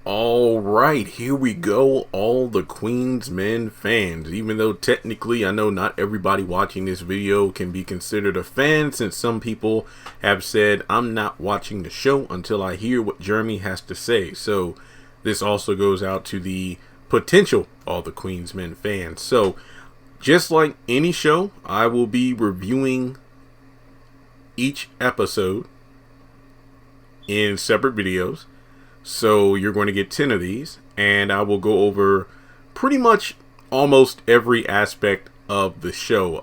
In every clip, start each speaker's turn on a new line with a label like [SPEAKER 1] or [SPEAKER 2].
[SPEAKER 1] All right, here we go, all the Queen's Men fans. Even though technically I know not everybody watching this video can be considered a fan, since some people have said I'm not watching the show until I hear what Jeremy has to say. So this also goes out to the potential all the Queen's Men fans. So just like any show, I will be reviewing each episode in separate videos. So you're going to get 10 of these, and I will go over pretty much almost every aspect of the show.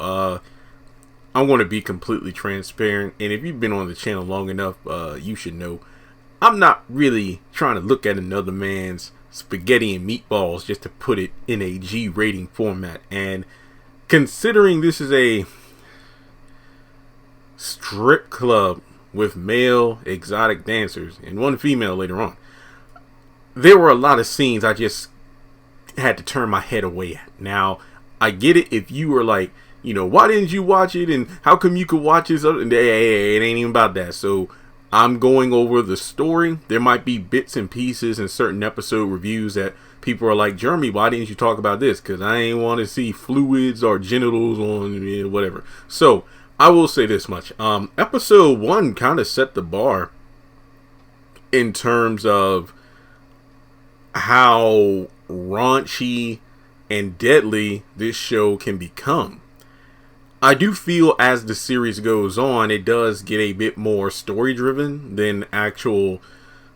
[SPEAKER 1] I'm going to be completely transparent, and if you've been on the channel long enough, you should know I'm not really trying to look at another man's spaghetti and meatballs just to put it in a G rating format. And considering this is a strip club with male exotic dancers and one female later on, there were a lot of scenes I just had to turn my head away at. Now, I get it if you were like, why didn't you watch it? And how come you could watch this? And hey, it ain't even about that. So I'm going over the story. There might be bits and pieces in certain episode reviews that people are like, Jeremy, why didn't you talk about this? Because I ain't want to see fluids or genitals on whatever. So I will say this much. Episode 1 kind of set the bar in terms of how raunchy and deadly this show can become. I do feel as the series goes on, it does get a bit more story driven than actual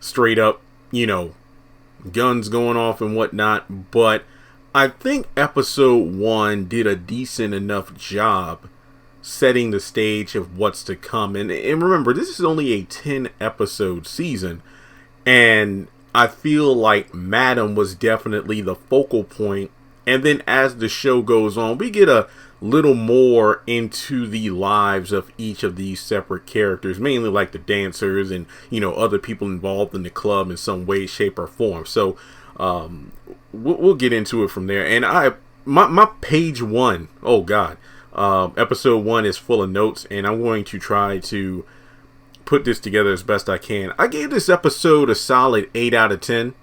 [SPEAKER 1] straight up, guns going off and whatnot. But I think episode 1 did a decent enough job setting the stage of what's to come. And remember, this is only a 10 episode season, and I feel like Madam was definitely the focal point. And then as the show goes on, we get a little more into the lives of each of these separate characters, mainly like the dancers and, other people involved in the club in some way, shape, or form. So we'll get into it from there. And my page 1, oh God, episode 1 is full of notes, and I'm going to try to put this together as best I can. I gave this episode a solid 8 out of 10.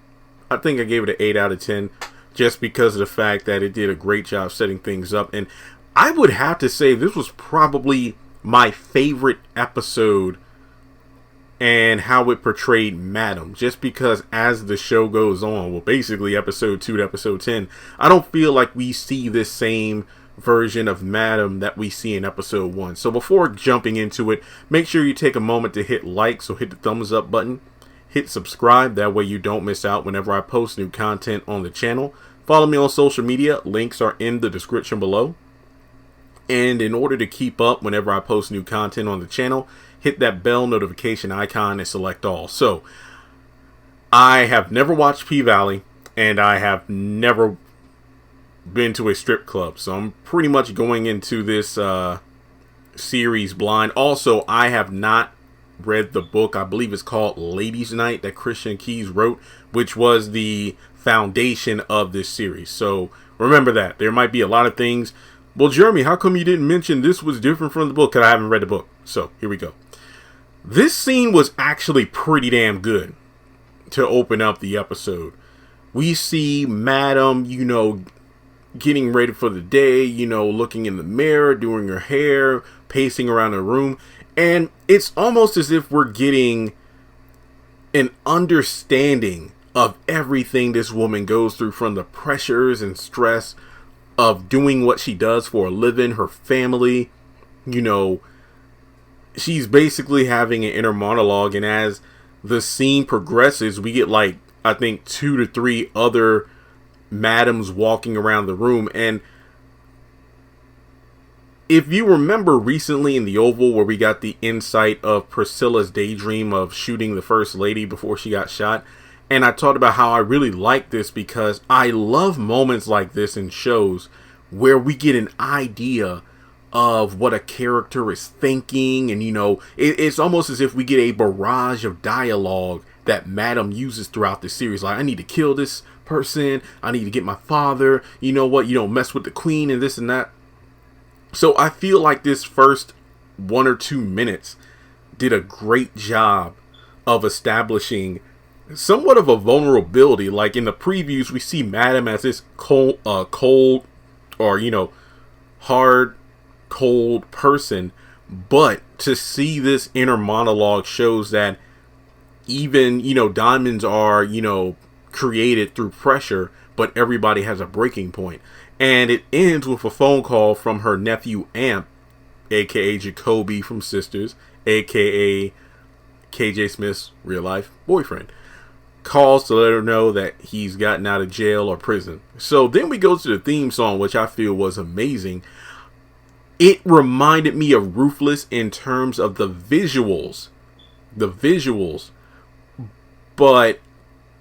[SPEAKER 1] I think I gave it an 8 out of 10 just because of the fact that it did a great job setting things up. And I would have to say this was probably my favorite episode and how it portrayed Madam, just because as the show goes on, well, basically episode 2 to episode 10, I don't feel like we see this same version of Madam that we see in episode 1. So before jumping into it, make sure you take a moment to hit like, so hit the thumbs up button, hit subscribe, that way you don't miss out whenever I post new content on the channel. Follow me on social media, links are in the description below. And in order to keep up whenever I post new content on the channel, hit that bell notification icon and select all. So I have never watched P-Valley, and I have never been to a strip club, so I'm pretty much going into this series blind. Also, I have not read the book. I believe it's called Ladies Night that Christian Keys wrote, which was the foundation of this series. So remember that there might be a lot of things. Well, Jeremy, how come you didn't mention this was different from the book? Because I haven't read the book. So here we go. This scene was actually pretty damn good to open up the episode. We see Madam, getting ready for the day, looking in the mirror, doing her hair, pacing around the room. And it's almost as if we're getting an understanding of everything this woman goes through, from the pressures and stress of doing what she does for a living, her family. She's basically having an inner monologue. And as the scene progresses, we get like, I think 2 to 3 other Madams walking around the room. And if you remember recently in the Oval, where we got the insight of Priscilla's daydream of shooting the First Lady before she got shot, and I talked about how I really like this because I love moments like this in shows where we get an idea of what a character is thinking. And it's almost as if we get a barrage of dialogue that Madam uses throughout the series. Like, I need to kill this person, I need to get my father, you don't mess with the queen, and this and that. So I feel like this first 1 or 2 minutes did a great job of establishing somewhat of a vulnerability. Like in the previews, we see Madam as this cold, or hard, cold person. But to see this inner monologue shows that even diamonds are created through pressure, but everybody has a breaking point. And it ends with a phone call from her nephew Amp, aka Jacoby from Sisters, aka KJ Smith's real life boyfriend. Calls to let her know that he's gotten out of jail or prison. So then we go to the theme song, which I feel was amazing. It reminded me of Ruthless in terms of the visuals. But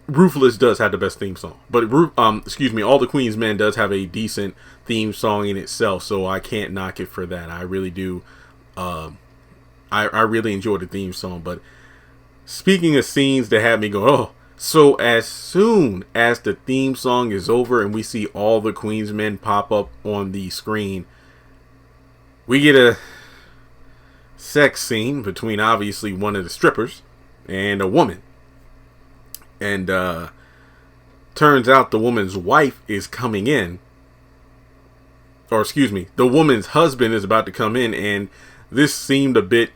[SPEAKER 1] Ruthless does have the best theme song. But All the Queen's Men does have a decent theme song in itself, so I can't knock it for that. I really do. I really enjoyed the theme song. But speaking of scenes that had me go, oh. So as soon as the theme song is over and we see All the Queen's Men pop up on the screen, we get a sex scene between obviously one of the strippers and a woman. And turns out the woman's wife is coming in. Or excuse me, the woman's husband is about to come in. And this seemed a bit,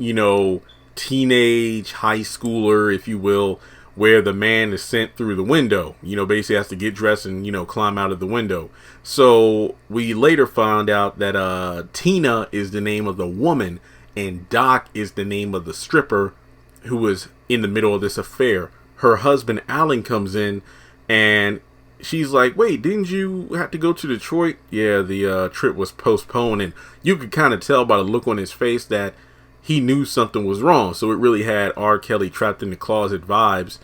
[SPEAKER 1] teenage, high schooler, if you will, where the man is sent through the window. Basically has to get dressed and, climb out of the window. So we later found out that Tina is the name of the woman and Doc is the name of the stripper who was in the middle of this affair. Her husband Alan comes in and she's like, wait, didn't you have to go to Detroit? Yeah, the trip was postponed. And you could kind of tell by the look on his face that he knew something was wrong. So it really had R. Kelly trapped in the closet vibes,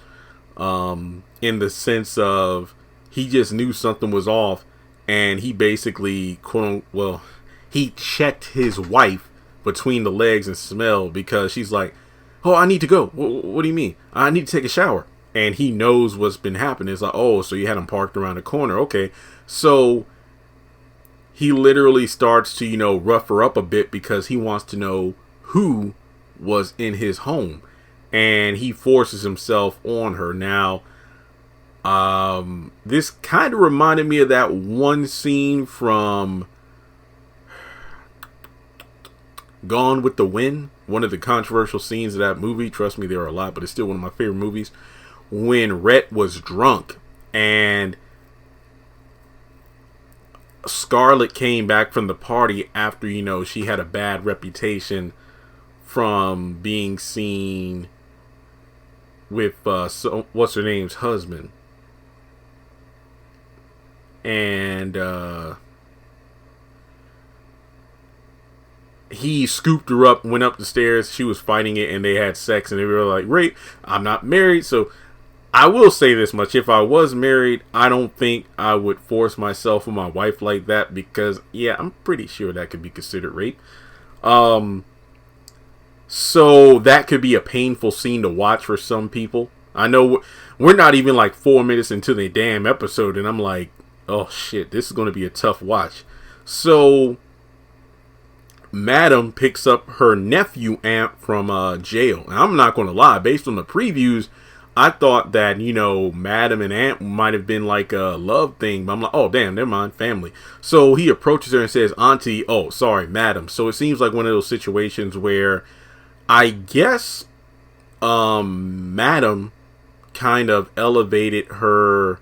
[SPEAKER 1] in the sense of he just knew something was off, and he basically he checked his wife between the legs and smelled, because she's like, oh, I need to go. What do you mean? I need to take a shower. And he knows what's been happening. It's like, oh, so you had him parked around the corner. Okay. So he literally starts to, rough her up a bit because he wants to know who was in his home. And he forces himself on her. Now, this kind of reminded me of that one scene from Gone with the Wind. One of the controversial scenes of that movie. Trust me, there are a lot, but it's still one of my favorite movies. When Rhett was drunk and Scarlett came back from the party after, she had a bad reputation from being seen with what's her name's husband. And he scooped her up, went up the stairs, she was fighting it, and they had sex, and they were like, rape. I'm not married, so I will say this much. If I was married, I don't think I would force myself on my wife like that, because, yeah, I'm pretty sure that could be considered rape. So that could be a painful scene to watch for some people. I know we're not even like 4 minutes into the damn episode, and I'm like, oh shit, this is going to be a tough watch. So Madam picks up her nephew Amp from jail. And I'm not going to lie, based on the previews, I thought that, Madam and Amp might have been like a love thing. But I'm like, oh, damn, never mind, family. So he approaches her and says, Auntie, oh, sorry, Madam. So it seems like one of those situations where I guess Madam kind of elevated her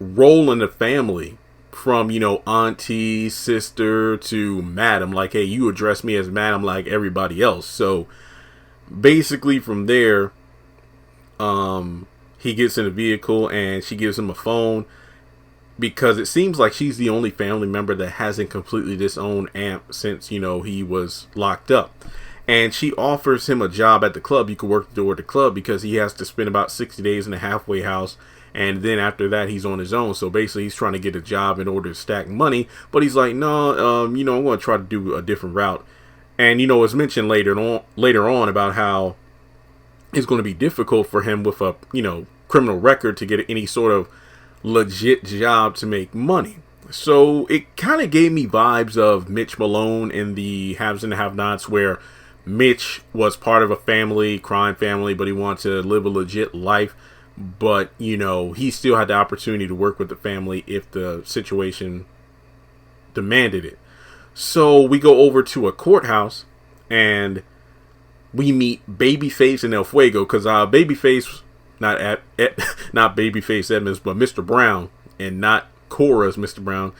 [SPEAKER 1] role in the family from, auntie, sister to Madam. Like, hey, you address me as Madam like everybody else. So basically from there, he gets in a vehicle and she gives him a phone, because it seems like she's the only family member that hasn't completely disowned Amp since, he was locked up. And she offers him a job at the club. You can work the door at the club, because he has to spend about 60 days in a halfway house. And then after that, he's on his own. So basically, he's trying to get a job in order to stack money. But he's like, no, I'm going to try to do a different route. And, it's mentioned later on about how it's going to be difficult for him with a, criminal record to get any sort of legit job to make money. So it kind of gave me vibes of Mitch Malone in the Haves and the Have-Nots, where Mitch was part of a crime family, but he wanted to live a legit life. But, he still had the opportunity to work with the family if the situation demanded it. So we go over to a courthouse and we meet Babyface and El Fuego, because Babyface, not Babyface Edmonds, but Mr. Brown, and not Cora's Mr. Brown.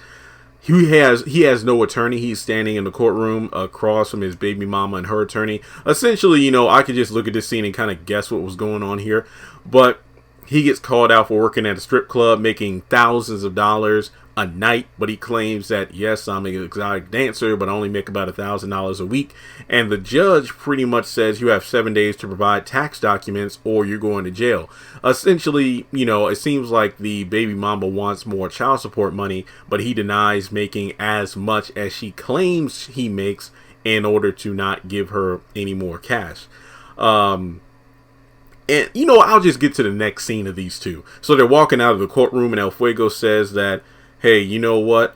[SPEAKER 1] He has no attorney. He's standing in the courtroom across from his baby mama and her attorney. Essentially, I could just look at this scene and kind of guess what was going on here. But he gets called out for working at a strip club, making thousands of dollars a night. But he claims that, yes, I'm an exotic dancer, but I only make about $1,000 a week. And the judge pretty much says you have 7 days to provide tax documents or you're going to jail. Essentially, it seems like the baby mama wants more child support money, but he denies making as much as she claims he makes in order to not give her any more cash. And, I'll just get to the next scene of these two. So they're walking out of the courtroom and El Fuego says that, hey, you know what?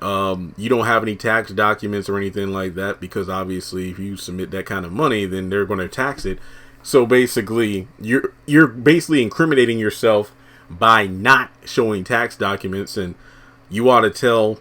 [SPEAKER 1] You don't have any tax documents or anything like that, because obviously if you submit that kind of money, then they're going to tax it. So basically, you're basically incriminating yourself by not showing tax documents, and you ought to tell,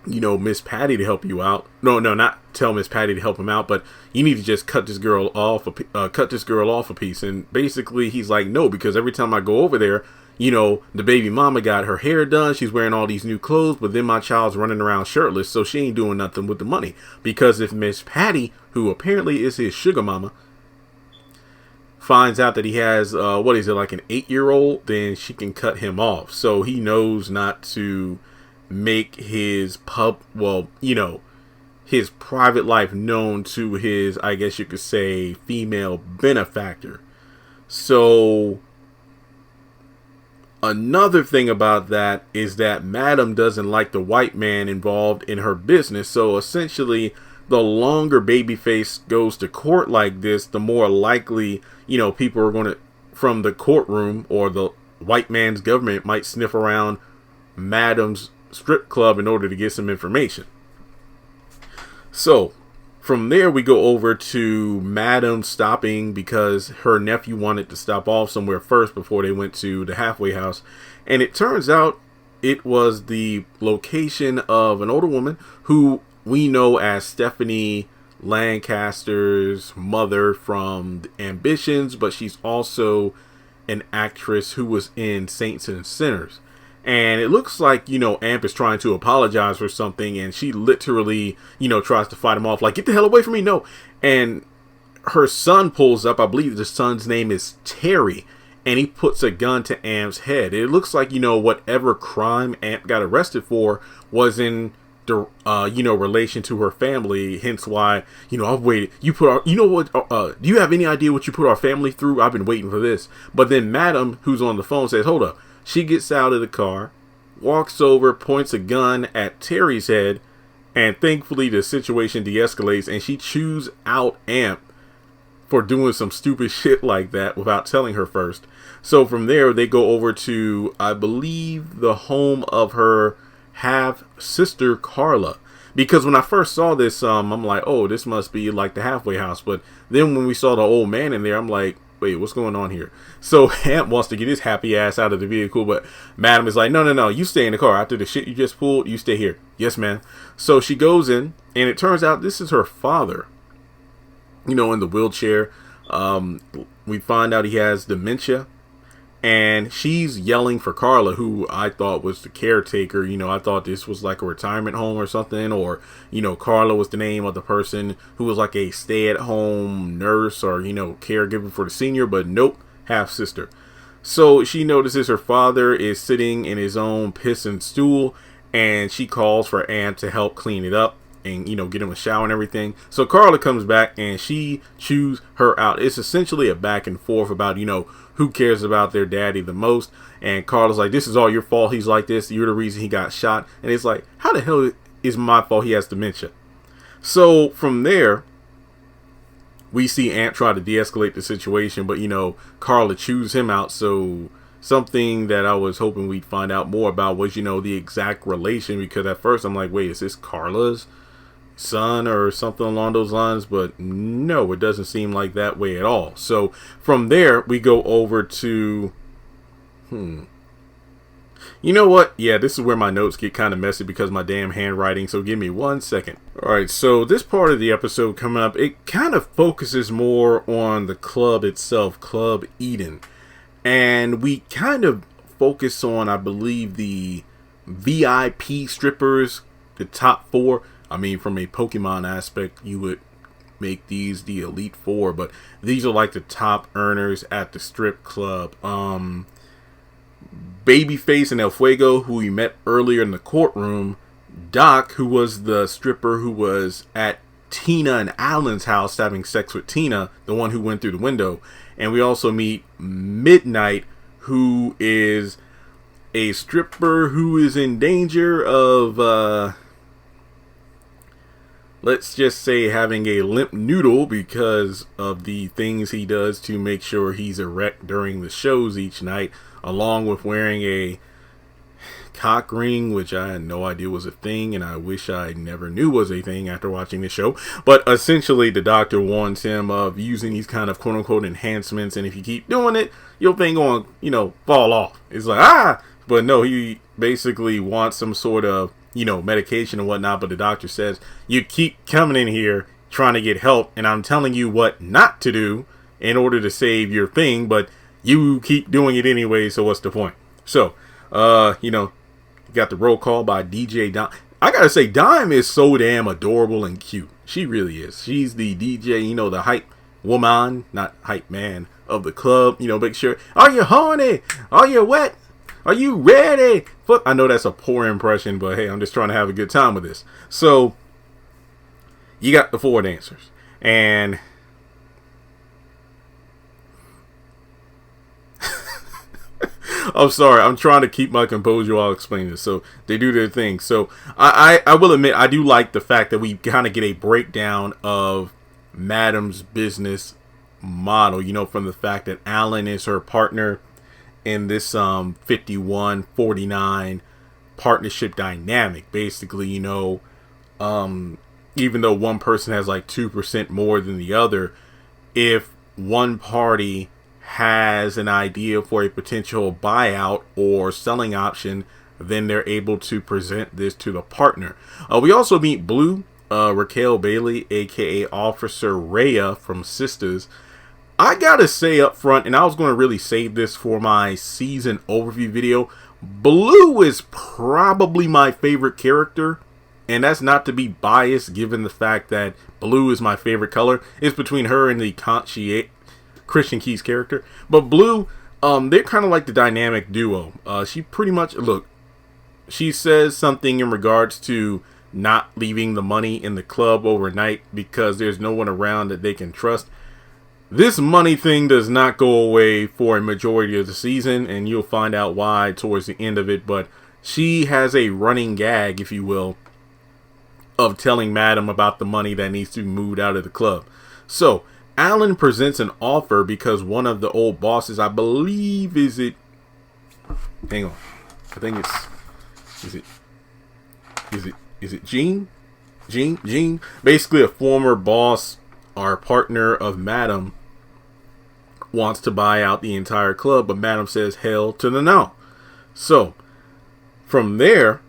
[SPEAKER 1] Miss Patty to help you out. No, not tell Miss Patty to help him out, but you need to just cut this girl off a piece. And basically, he's like, no, because every time I go over there, the baby mama got her hair done. She's wearing all these new clothes, but then my child's running around shirtless, so she ain't doing nothing with the money. Because if Miss Patty, who apparently is his sugar mama, finds out that he has, like an 8-year-old, then she can cut him off. So he knows not to make his his private life known to his, I guess you could say, female benefactor. So another thing about that is that Madam doesn't like the white man involved in her business. So essentially, the longer Babyface goes to court like this, the more likely, people are going to, from the courtroom or the white man's government, might sniff around Madam's strip club in order to get some information. So from there, we go over to Madam stopping because her nephew wanted to stop off somewhere first before they went to the halfway house. And it turns out it was the location of an older woman who we know as Stephanie Lancaster's mother from Ambitions, but she's also an actress who was in Saints and Sinners. And it looks like, Amp is trying to apologize for something, and she literally, tries to fight him off, like, get the hell away from me, no. And her son pulls up. I believe the son's name is Terry, and he puts a gun to Amp's head. It looks like, whatever crime Amp got arrested for was in relation to her family, hence why, I've waited. You put our, do you have any idea what you put our family through? I've been waiting for this. But then Madam, who's on the phone, says, hold up. She gets out of the car, walks over, points a gun at Terry's head, and thankfully the situation de-escalates, and she chews out Amp for doing some stupid shit like that without telling her first. So from there, they go over to, I believe, the home of her half-sister, Carla. Because when I first saw this, I'm like, oh, this must be like the halfway house. But then when we saw the old man in there, I'm like, wait, what's going on here? So Amp wants to get his happy ass out of the vehicle, but Madam is like, no, you stay in the car. After the shit you just pulled, you stay here. Yes, man. So she goes in, and it turns out this is her father, in the wheelchair. We find out he has dementia, and she's yelling for Carla, who I thought was the caretaker. I thought this was like a retirement home or something, or, Carla was the name of the person who was like a stay-at-home nurse or, caregiver for the senior, but nope, half-sister. So she notices her father is sitting in his own piss and stool, and she calls for Amp to help clean it up and, get him a shower and everything. So Carla comes back and she chews her out. It's essentially a back and forth about, who cares about their daddy the most. And Carla's like, this is all your fault. He's like this. You're the reason he got shot. And it's like, how the hell is my fault he has dementia? So from there, we see Amp try to de-escalate the situation, but Carla chews him out. So something that I was hoping we'd find out more about was, the exact relation, because at first I'm like, wait, is this Carla's son or something along those lines, but no, it doesn't seem like that way at all. So from there, we go over to, you know what? Yeah, this is where my notes get kind of messy because of my damn handwriting, so give me 1 second. Alright, so this part of the episode coming up, it kind of focuses more on the club itself, Club Eden. And we kind of focus on, I believe, the VIP strippers, the top 4. I mean, from a Pokemon aspect, you would make these the Elite Four, but these are like the top earners at the strip club. Babyface and El Fuego, who we met earlier in the courtroom. Doc, who was the stripper who was at Tina and Alan's house having sex with Tina, the one who went through the window. And we also meet Midnight, who is a stripper who is in danger of, let's just say, having a limp noodle because of the things he does to make sure he's erect during the shows each night, along with wearing a cock ring, which I had no idea was a thing, and I wish I never knew was a thing after watching the show. But essentially, the doctor warns him of using these kind of quote-unquote enhancements, and if you keep doing it, your thing going, fall off. It's like, but no, he basically wants some sort of, medication and whatnot, but the doctor says, you keep coming in here trying to get help, and I'm telling you what not to do in order to save your thing, but you keep doing it anyway, so what's the point? So, got the roll call by DJ Dime. I gotta say, Dime is so damn adorable and cute. She really is. She's the DJ, the hype woman, not hype man of the club. Make sure, are you horny? Are you wet? Are you ready? I know that's a poor impression, but hey, I'm just trying to have a good time with this. So, you got the 4 dancers. And I'm sorry, I'm trying to keep my composure while explaining this. So they do their thing. So I will admit, I do like the fact that we kind of get a breakdown of Madam's business model, from the fact that Alan is her partner in this 51-49 partnership dynamic. Basically, even though one person has like 2% more than the other, if one party has an idea for a potential buyout or selling option, then they're able to present this to the partner. We also meet Blue, Raquel Bailey, aka Officer Rhea from Sisters. I gotta say up front, and I was going to really save this for my season overview video, Blue is probably my favorite character, and that's not to be biased given the fact that blue is my favorite color. It's between her and the Christian Key's character. But Blue, they're kind of like the dynamic duo. She pretty much, she says something in regards to not leaving the money in the club overnight because there's no one around that they can trust. This money thing does not go away for a majority of the season, and you'll find out why towards the end of it. But she has a running gag, if you will, of telling Madam about the money that needs to be moved out of the club. So Alan presents an offer because one of the old bosses, I believe, hang on, I think is it Gene? Basically a former boss or partner of Madam wants to buy out the entire club, but Madam says hell to the no. So from there,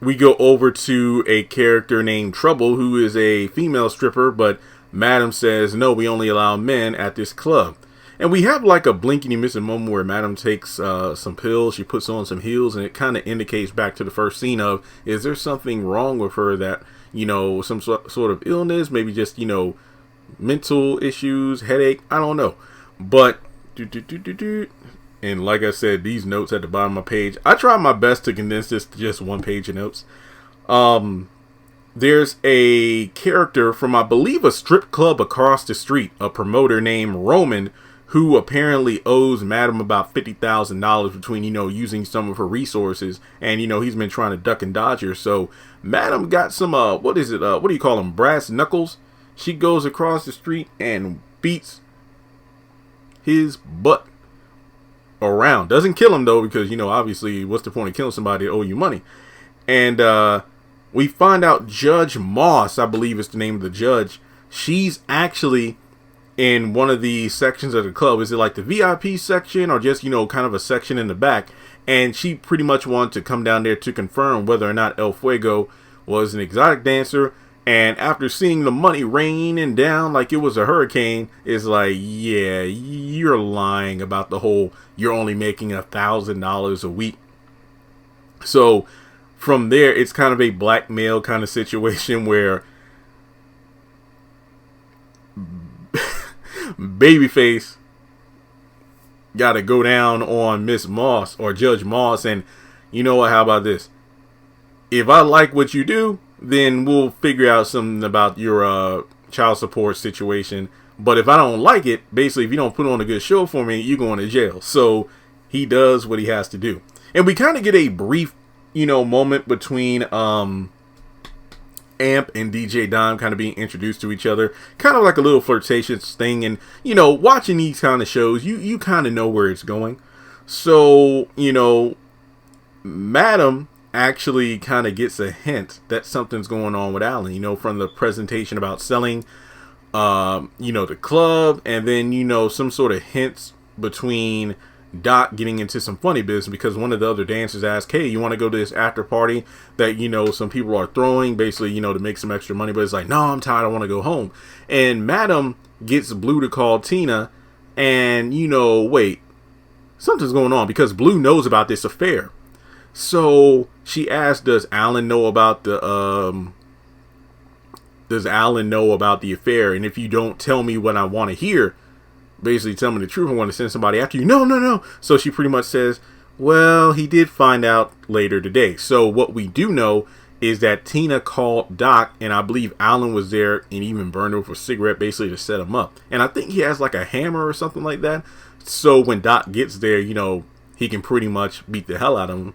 [SPEAKER 1] we go over to a character named Trouble, who is a female stripper, but Madam says, no, we only allow men at this club. And we have like a blinking and missing moment where Madam takes some pills, she puts on some heels, and it kind of indicates back to the first scene of, is there something wrong with her that, some sort of illness, maybe just, mental issues, headache, I don't know. But, and like I said, these notes at the bottom of my page, I try my best to condense this to just 1 page of notes. There's a character from, I believe, a strip club across the street, a promoter named Roman, who apparently owes Madam about $50,000 between, using some of her resources, and, he's been trying to duck and dodge her. So Madam got some, what do you call them, brass knuckles? She goes across the street and beats his butt around. Doesn't kill him though, because obviously what's the point of killing somebody that owe you money? And we find out Judge Moss, I believe is the name of the judge, she's actually in one of the sections of the club. Is it like the VIP section or just, kind of a section in the back? And she pretty much wanted to come down there to confirm whether or not El Fuego was an exotic dancer. And after seeing the money raining down like it was a hurricane, it's like, yeah, you're lying about the whole you're only making $1,000 a week. So from there, it's kind of a blackmail kind of situation where Babyface got to go down on Miss Moss or Judge Moss. And you know what? How about this? If I like what you do, then we'll figure out something about your child support situation. But if I don't like it, basically, if you don't put on a good show for me, you're going to jail. So he does what he has to do. And we kind of get a brief, moment between Amp and DJ Dime kind of being introduced to each other. Kind of like a little flirtatious thing. And, watching these kind of shows, you kind of know where it's going. So, Madam actually kind of gets a hint that something's going on with Alan, from the presentation about selling, the club, and then, some sort of hints between Doc getting into some funny business because one of the other dancers asked, hey, you want to go to this after party that, some people are throwing basically, to make some extra money, but it's like, no, I'm tired. I want to go home. And Madam gets Blue to call Tina and, wait, something's going on because Blue knows about this affair. So she asked, does Alan know about the affair? And if you don't tell me what I want to hear, basically tell me the truth, I want to send somebody after you. No. So she pretty much says, well, he did find out later today. So what we do know is that Tina called Doc, and I believe Alan was there and even burned over a cigarette basically to set him up. And I think he has like a hammer or something like that. So when Doc gets there, he can pretty much beat the hell out of him.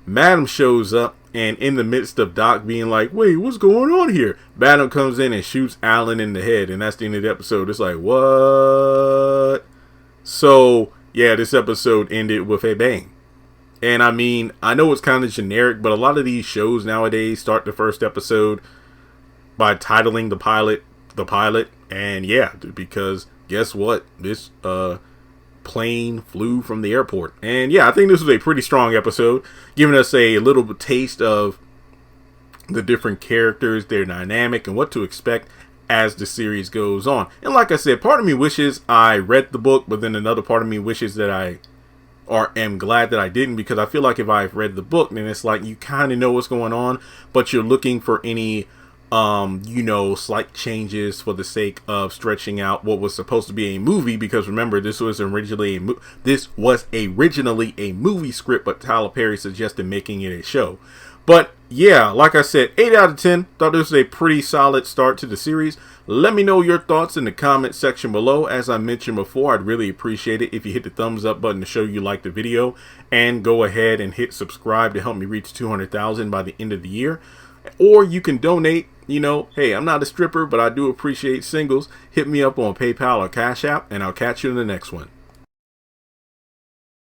[SPEAKER 1] Madam shows up, and in the midst of Doc being like, wait, what's going on here? Madam comes in and shoots Alan in the head, and that's the end of the episode. It's like, what? So, yeah, this episode ended with a bang. And I mean, I know it's kind of generic, but a lot of these shows nowadays start the first episode by titling the pilot. And yeah, because guess what? This, plane flew from the airport. And yeah, I think this was a pretty strong episode, giving us a little taste of the different characters, their dynamic, and what to expect as the series goes on. And like I said, part of me wishes I read the book, but then another part of me wishes that I am glad that I didn't, because I feel like if I've read the book, then it's like you kind of know what's going on, but you're looking for any slight changes for the sake of stretching out what was supposed to be a movie, because remember, this was originally a movie script, but Tyler Perry suggested making it a show. But yeah, like I said, 8 out of 10. Thought this was a pretty solid start to the series. Let me know your thoughts in the comment section below. As I mentioned before, I'd really appreciate it if you hit the thumbs up button to show you like the video, and go ahead and hit subscribe to help me reach 200,000 by the end of the year. Or you can donate. Hey, I'm not a stripper, but I do appreciate singles. Hit me up on PayPal or Cash App, and I'll catch you in the next one.